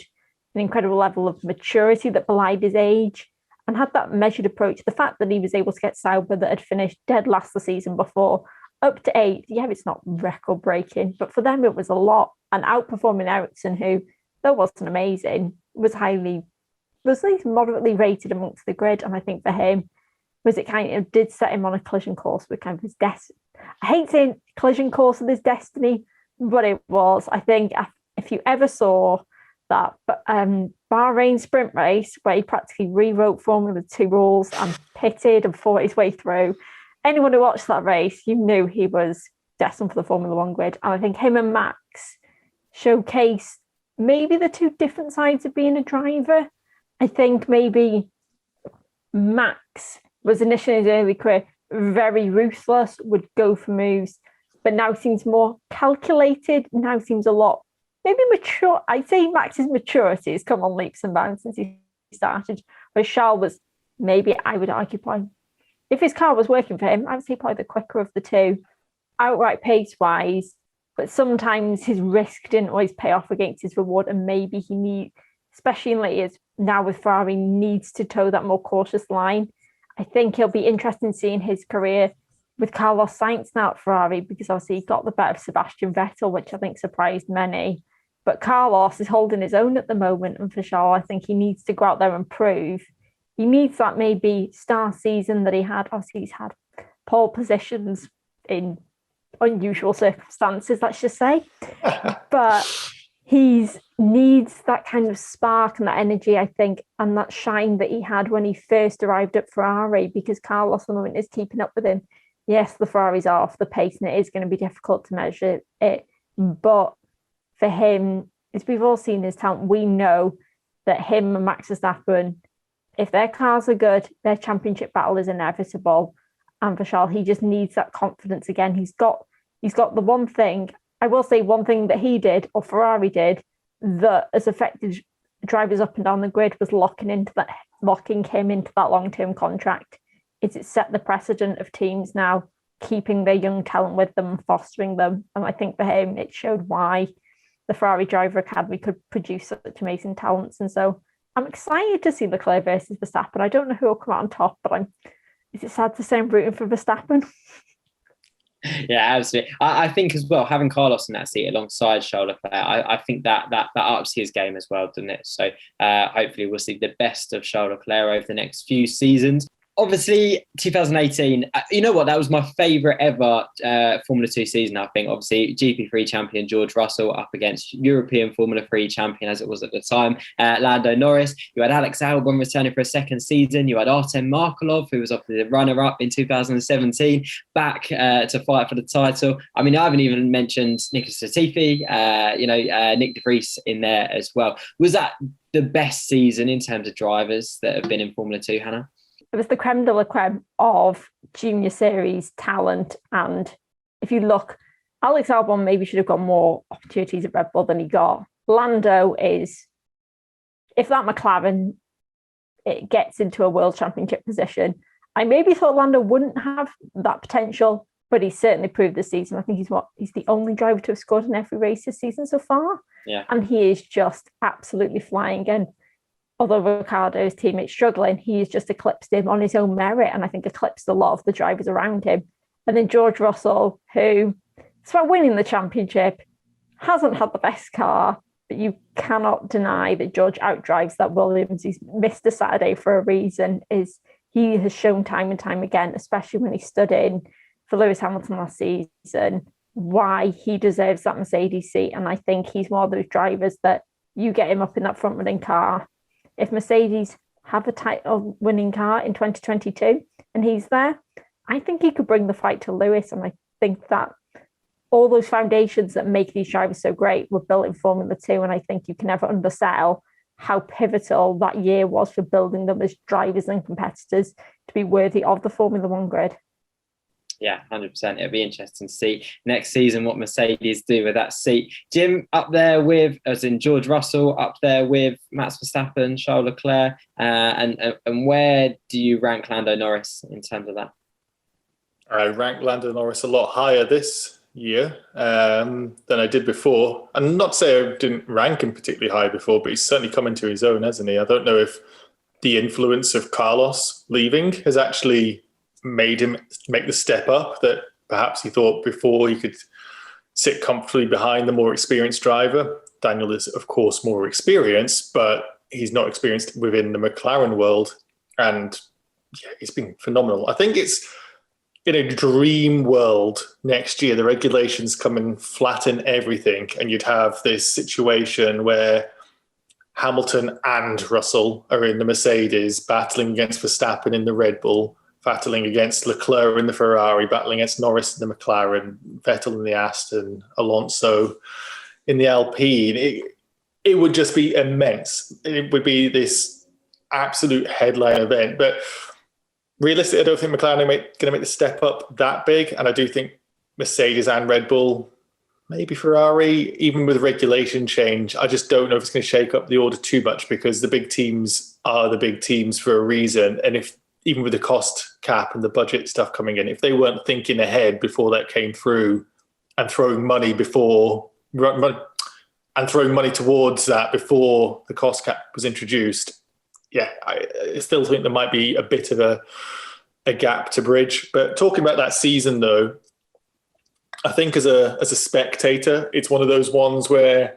an incredible level of maturity that belied his age and had that measured approach. The fact that he was able to get Sauber, that had finished dead last the season before, up to 8th. Yeah, it's not record breaking, but for them it was a lot. And outperforming Ericsson, who, though wasn't amazing, was moderately rated amongst the grid. And I think for him, it kind of did set him on a collision course with kind of his destiny. I hate saying collision course with his destiny, but it was. I think if you ever saw that Bahrain sprint race where he practically rewrote Formula 2 rules and pitted and fought his way through, anyone who watched that race, you knew he was destined for the Formula 1 grid. And I think him and Max showcase maybe the two different sides of being a driver. I think maybe Max was initially in his early career very ruthless, would go for moves, but now seems more calculated, now seems a lot maybe mature. I'd say Max's maturity has come on leaps and bounds since he started, whereas Charles was maybe, I would argue, probably, if his car was working for him, I would say probably the quicker of the two, outright pace-wise, but sometimes his risk didn't always pay off against his reward, and maybe especially in late years, now with Ferrari, needs to toe that more cautious line. I think it'll be interesting seeing his career with Carlos Sainz now at Ferrari, because obviously he got the better of Sebastian Vettel, which I think surprised many. But Carlos is holding his own at the moment, and for Charles, I think he needs to go out there and prove. He needs that maybe star season that he had. Obviously, he's had pole positions in unusual circumstances, let's just say. But he needs that kind of spark and that energy, I think, and that shine that he had when he first arrived at Ferrari, because Carlos at the moment is keeping up with him. Yes, the Ferraris are off the pace and it is going to be difficult to measure it. But for him, as we've all seen his talent, we know that him and Max Verstappen, if their cars are good, their championship battle is inevitable. And for Charles, he just needs that confidence again. He's got the one thing, I will say one thing that he did, or Ferrari did, that has affected drivers up and down the grid was locking him into that long-term contract. It set the precedent of teams now keeping their young talent with them and fostering them. And I think for him, it showed why the Ferrari Driver Academy could produce such amazing talents. And so I'm excited to see Leclerc versus Verstappen. I don't know who will come out on top, but is it sad to say I'm rooting for Verstappen?
Yeah, absolutely. I think as well, having Carlos in that seat alongside Charles Leclerc, I think that ups his game as well, doesn't it? So hopefully we'll see the best of Charles Leclerc over the next few seasons. Obviously, 2018, you know what? That was my favourite ever Formula 2 season, I think. Obviously, GP3 champion George Russell up against European Formula 3 champion, as it was at the time, Lando Norris. You had Alex Albon returning for a second season. You had Artem Markelov, who was up the runner-up in 2017, back to fight for the title. I mean, I haven't even mentioned Nicholas Latifi, Nick de Vries in there as well. Was that the best season in terms of drivers that have been in Formula 2, Hannah?
It was the creme de la creme of junior series talent. And if you look, Alex Albon maybe should have got more opportunities at Red Bull than he got. Lando is, if that McLaren it gets into a world championship position, I maybe thought Lando wouldn't have that potential, but he's certainly proved this season. I think he's the only driver to have scored in every race this season so far.
Yeah.
And he is just absolutely flying. And although Ricciardo's teammate's struggling, he's just eclipsed him on his own merit, and I think eclipsed a lot of the drivers around him. And then George Russell, who, despite winning the championship, hasn't had the best car, but you cannot deny that George outdrives that Williams. He's missed a Saturday for a reason. He has shown time and time again, especially when he stood in for Lewis Hamilton last season, why he deserves that Mercedes seat. And I think he's one of those drivers that you get him up in that front running car. If Mercedes have a title winning car in 2022 and he's there, I think he could bring the fight to Lewis. And I think that all those foundations that make these drivers so great were built in Formula 2. And I think you can never undersell how pivotal that year was for building them as drivers and competitors to be worthy of the Formula 1 grid.
Yeah, 100%. It'll be interesting to see next season what Mercedes do with that seat. Jim, up there with, as in George Russell, up there with Max Verstappen, Charles Leclerc, and where do you rank Lando Norris in terms of that?
I rank Lando Norris a lot higher this year than I did before. And not to say I didn't rank him particularly high before, but he's certainly come into his own, hasn't he? I don't know if the influence of Carlos leaving has actually made him make the step up that perhaps he thought before he could sit comfortably behind the more experienced driver. Daniel is, of course, more experienced, but he's not experienced within the McLaren world. And yeah, it's been phenomenal. I think it's in a dream world next year, the regulations come and flatten everything. And you'd have this situation where Hamilton and Russell are in the Mercedes battling against Verstappen in the Red Bull, battling against Leclerc in the Ferrari, battling against Norris in the McLaren, Vettel in the Aston, Alonso in the Alpine. It would just be immense. It would be this absolute headline event. But realistically, I don't think McLaren are going to make the step up that big. And I do think Mercedes and Red Bull, maybe Ferrari, even with regulation change, I just don't know if it's going to shake up the order too much, because the big teams are the big teams for a reason. And if even with the cost cap and the budget stuff coming in, if they weren't thinking ahead before that came through and throwing money towards that before the cost cap was introduced, yeah, I still think there might be a bit of a gap to bridge. But talking about that season, though, I think as a spectator, it's one of those ones where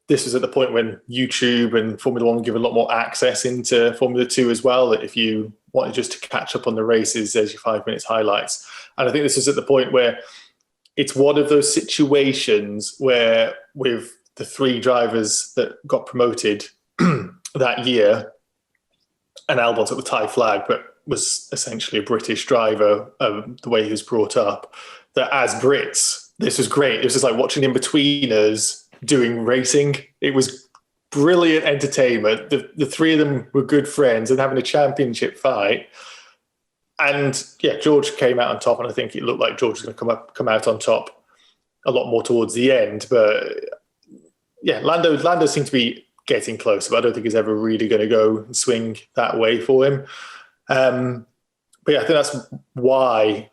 this was at the point when YouTube and Formula 1 give a lot more access into Formula 2 as well, that if you wanted just to catch up on the races, there's your 5 minutes highlights. And I think this is at the point where it's one of those situations where with the three drivers that got promoted that year, and Albon took the Thai flag, but was essentially a British driver, the way he was brought up, that as Brits, this was great. It was just like watching in-betweeners doing racing. It was brilliant entertainment. The three of them were good friends and having a championship fight. And yeah, George came out on top, and I think it looked like George was going to come out on top a lot more towards the end. But yeah, Lando seemed to be getting closer, but I don't think he's ever really going to go and swing that way for him. But yeah, I think that's why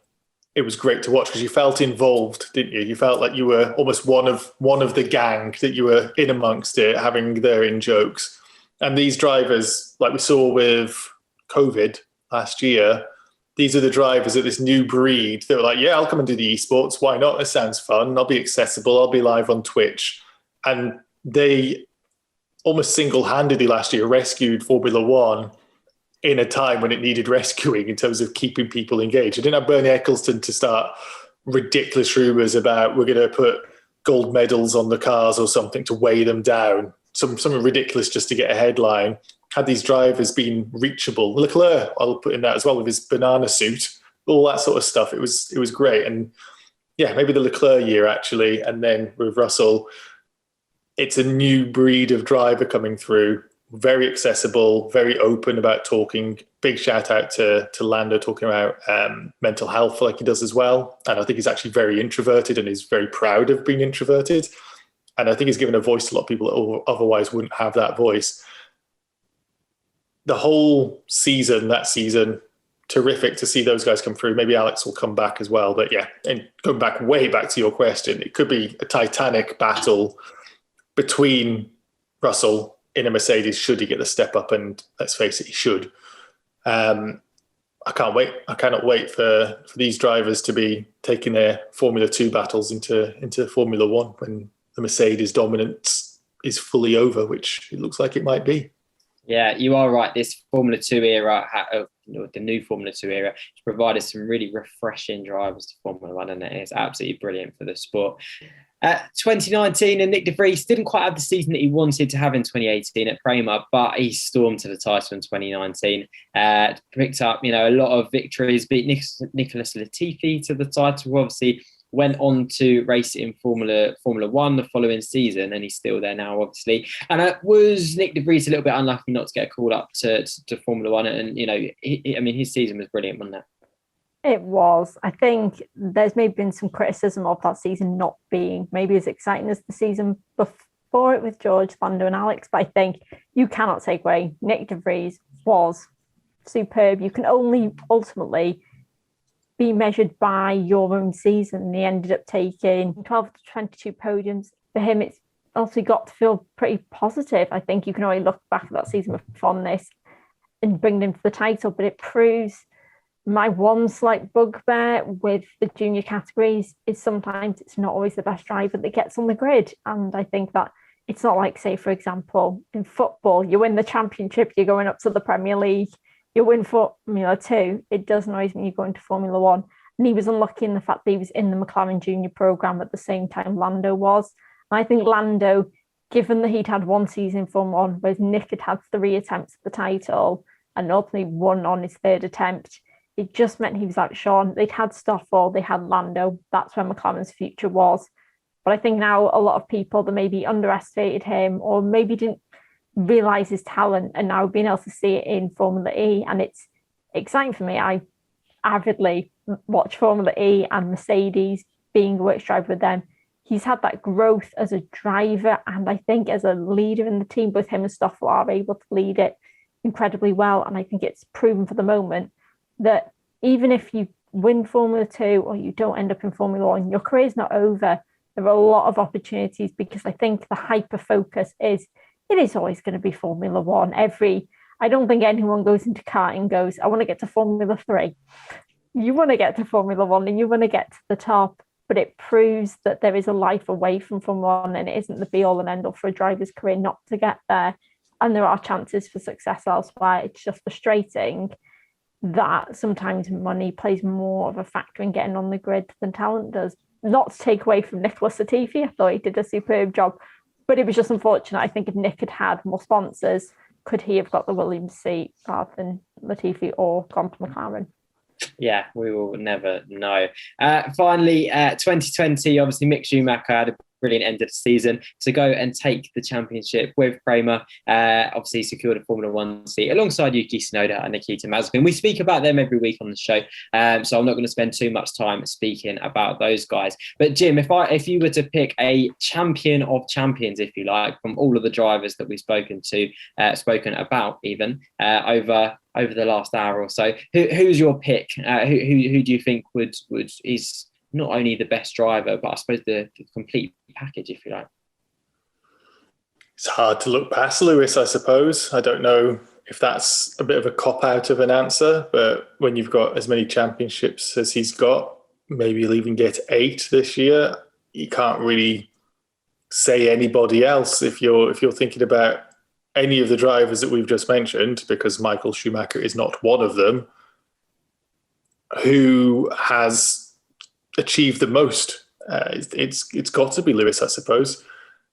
it was great to watch, because you felt involved, didn't you? You felt like you were almost one of the gang, that you were in amongst it, having their in jokes. And these drivers, like we saw with COVID last year, these are the drivers of this new breed that were like, yeah, I'll come and do the esports. Why not? It sounds fun. I'll be accessible. I'll be live on Twitch. And they almost single-handedly last year rescued Formula 1 in a time when it needed rescuing in terms of keeping people engaged. I didn't have Bernie Eccleston to start ridiculous rumours about we're going to put gold medals on the cars or something to weigh them down. Something ridiculous just to get a headline. Had these drivers been reachable, Leclerc, I'll put in that as well, with his banana suit, all that sort of stuff. It was great. And yeah, maybe the Leclerc year actually. And then with Russell, it's a new breed of driver coming through. Very accessible, very open about talking. Big shout out to Lando talking about mental health like he does as well. And I think he's actually very introverted and is very proud of being introverted. And I think he's given a voice to a lot of people that otherwise wouldn't have that voice. The whole season, that season, terrific to see those guys come through. Maybe Alex will come back as well. But yeah, and going back way back to your question, it could be a titanic battle between Russell in a Mercedes should he get the step up, and let's face it, he should. I can't wait. I cannot wait for these drivers to be taking their Formula 2 battles into Formula 1 when the Mercedes dominance is fully over, which it looks like it might be.
Yeah, you are right. This Formula 2 era, the new Formula 2 era, has provided some really refreshing drivers to Formula 1, and it's absolutely brilliant for the sport. 2019, and Nick de Vries didn't quite have the season that he wanted to have in 2018 at Prema, but he stormed to the title in 2019. Picked up, a lot of victories, beat Nicholas Latifi to the title. Obviously, went on to race in Formula 1 the following season, and he's still there now, obviously. And was Nick de Vries a little bit unlucky not to get a call up to Formula 1? And his season was brilliant, wasn't it?
It was. I think there's maybe been some criticism of that season not being maybe as exciting as the season before it with George, Lando and Alex, but I think you cannot take away Nick de Vries was superb. You can only ultimately be measured by your own season. He ended up taking 12 to 22 podiums. For him, it's also got to feel pretty positive. I think you can only look back at that season with fondness and bring them to the title, but it proves my one slight bugbear with the junior categories is sometimes it's not always the best driver that gets on the grid. And I think that it's not like, say, for example, in football, you win the championship, you're going up to the Premier League, you win Formula 2. It doesn't always mean you're going to Formula 1. And he was unlucky in the fact that he was in the McLaren junior programme at the same time Lando was. And I think Lando, given that he'd had one season in Formula 1, whereas Nick had 3 attempts at the title and ultimately won on his 3rd attempt, it just meant he was outshone. They'd had Stoffel, they had Lando. That's where McLaren's future was. But I think now a lot of people that maybe underestimated him or maybe didn't realise his talent are now being able to see it in Formula E. And it's exciting for me. I avidly watch Formula E and Mercedes, being a works driver with them. He's had that growth as a driver, and I think as a leader in the team, both him and Stoffel are able to lead it incredibly well. And I think it's proven for the moment that even if you win Formula 2 or you don't end up in Formula 1, your career's not over. There are a lot of opportunities, because I think the hyper focus is it is always going to be Formula 1. I don't think anyone goes into karting and goes, I want to get to Formula 3. You want to get to Formula 1 and you want to get to the top, but it proves that there is a life away from Formula 1, and it isn't the be all and end all for a driver's career not to get there. And there are chances for success elsewhere. It's just frustrating that sometimes money plays more of a factor in getting on the grid than talent does. Not to take away from Nicholas Latifi, I thought he did a superb job, but it was just unfortunate. I think if Nick had more sponsors, could he have got the Williams seat rather than Latifi or gone to McLaren?
Yeah, we will never know. Finally, 2020, obviously Mick Schumacher had a brilliant end of the season to go and take the championship with Prema. Obviously secured a Formula 1 seat alongside Yuki Tsunoda and Nikita Mazepin. We speak about them every week on the show, so I'm not going to spend too much time speaking about those guys. But Jim, if you were to pick a champion of champions, if you like, from all of the drivers that we've spoken about even over the last hour or so, who's your pick? Who do you think is not only the best driver, but I suppose the complete package, if you like?
It's hard to look past Lewis, I suppose. I don't know if that's a bit of a cop-out of an answer, but when you've got as many championships as he's got, maybe he'll even get 8 this year, you can't really say anybody else if you're thinking about any of the drivers that we've just mentioned, because Michael Schumacher is not one of them, who has achieved the most. It's got to be Lewis, I suppose.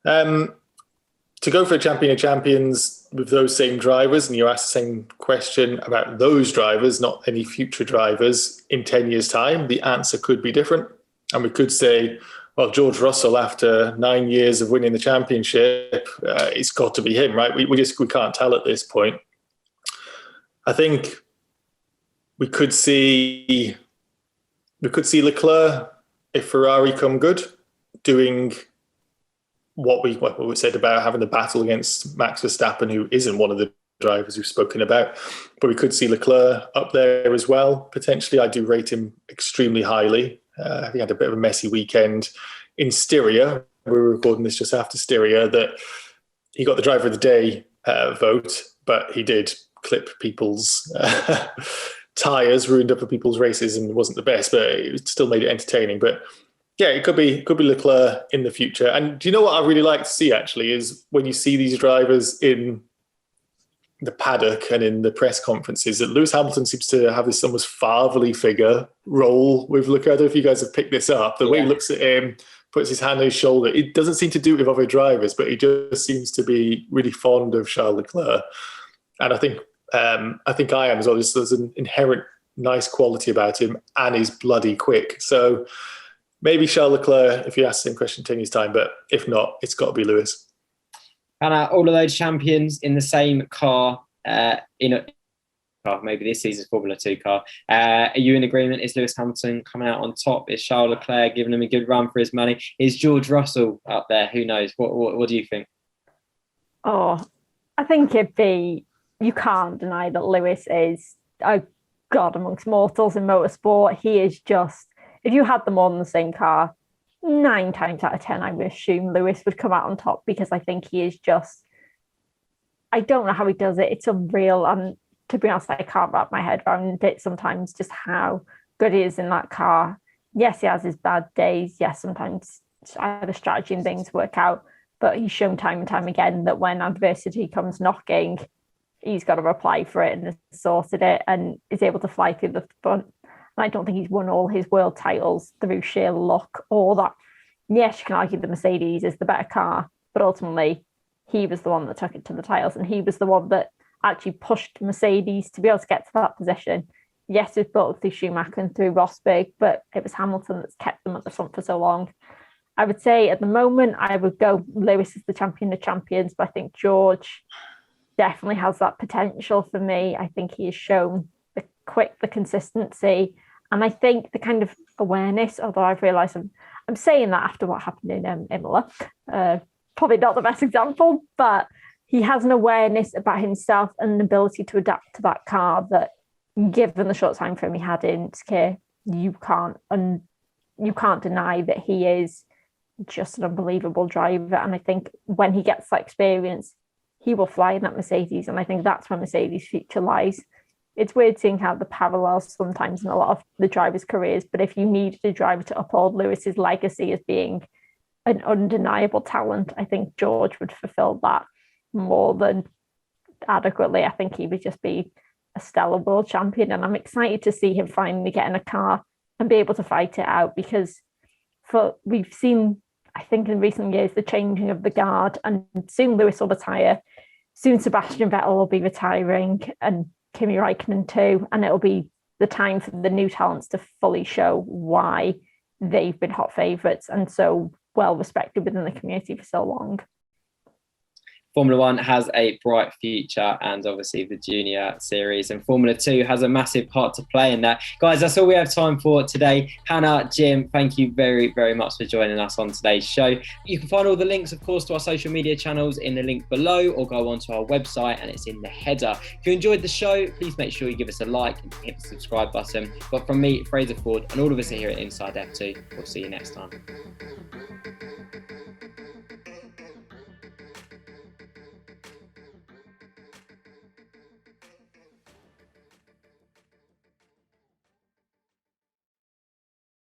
To go for a champion of champions with those same drivers, and you ask the same question about those drivers, not any future drivers, in 10 years' time, the answer could be different. And we could say, well, George Russell, after 9 years of winning the championship, it's got to be him, right? We can't tell at this point. I think we could see Leclerc, if Ferrari come good, doing what we said about having the battle against Max Verstappen, who isn't one of the drivers we've spoken about. But we could see Leclerc up there as well, potentially. I do rate him extremely highly. He had a bit of a messy weekend in Styria. We were recording this just after Styria, that he got the driver of the day vote, but he did clip people's tyres, ruined up people's races, and wasn't the best, but it still made it entertaining. But yeah, it could be Leclerc in the future. And do you know what I really like to see, actually, is when you see these drivers in the paddock and in the press conferences, that Lewis Hamilton seems to have this almost fatherly figure role with Leclerc. I don't know if you guys have picked this up. The way he looks at him, puts his hand on his shoulder. It doesn't seem to do it with other drivers, but he just seems to be really fond of Charles Leclerc. And I think I am as well. There's an inherent nice quality about him, and he's bloody quick. So maybe Charles Leclerc, if you ask the same question 10 years' time, but if not, it's got to be Lewis.
And all of those champions in the same car, maybe this season's Formula 2 car. Are you in agreement? Is Lewis Hamilton coming out on top? Is Charles Leclerc giving him a good run for his money? Is George Russell up there? Who knows? What do you think?
Oh, I think you can't deny that Lewis is a god amongst mortals in motorsport. He is just, if you had them all in the same car, 9 times out of 10, I would assume Lewis would come out on top, because I think he is just, I don't know how he does it. It's unreal. And to be honest, I can't wrap my head around it sometimes, just how good he is in that car. Yes, he has his bad days. Yes, sometimes either strategy and things work out, but he's shown time and time again that when adversity comes knocking, he's got to reply for it and has sorted it and is able to fly through the front. And I don't think he's won all his world titles through sheer luck or that. Yes, you can argue the Mercedes is the better car, but ultimately he was the one that took it to the titles, and he was the one that actually pushed Mercedes to be able to get to that position. Yes, it was built through Schumacher and through Rosberg, but it was Hamilton that's kept them at the front for so long. I would say at the moment, I would go Lewis is the champion of champions, but I think George definitely has that potential for me. I think he has shown the consistency, and I think the kind of awareness, although I've realised I'm saying that after what happened in Imola, probably not the best example, but he has an awareness about himself and an ability to adapt to that car that, given the short time frame he had in Sakir, you can't deny that he is just an unbelievable driver. And I think when he gets that experience, he will fly in that Mercedes, and I think that's where Mercedes' future lies. It's weird seeing how the parallels sometimes in a lot of the drivers' careers, but if you needed a driver to uphold Lewis's legacy as being an undeniable talent, I think George would fulfill that more than adequately. I think he would just be a stellar world champion, and I'm excited to see him finally get in a car and be able to fight it out, because we've seen, I think in recent years, the changing of the guard, and soon Lewis will retire, soon Sebastian Vettel will be retiring, and Kimi Räikkönen too, and it'll be the time for the new talents to fully show why they've been hot favourites and so well respected within the community for so long.
Formula One has a bright future, and obviously the Junior Series, and Formula 2 has a massive part to play in that. Guys, that's all we have time for today. Hannah, Jim, thank you very, very much for joining us on today's show. You can find all the links, of course, to our social media channels in the link below, or go onto our website and it's in the header. If you enjoyed the show, please make sure you give us a like and hit the subscribe button. But from me, Fraser Ford, and all of us here at Inside F2, we'll see you next time.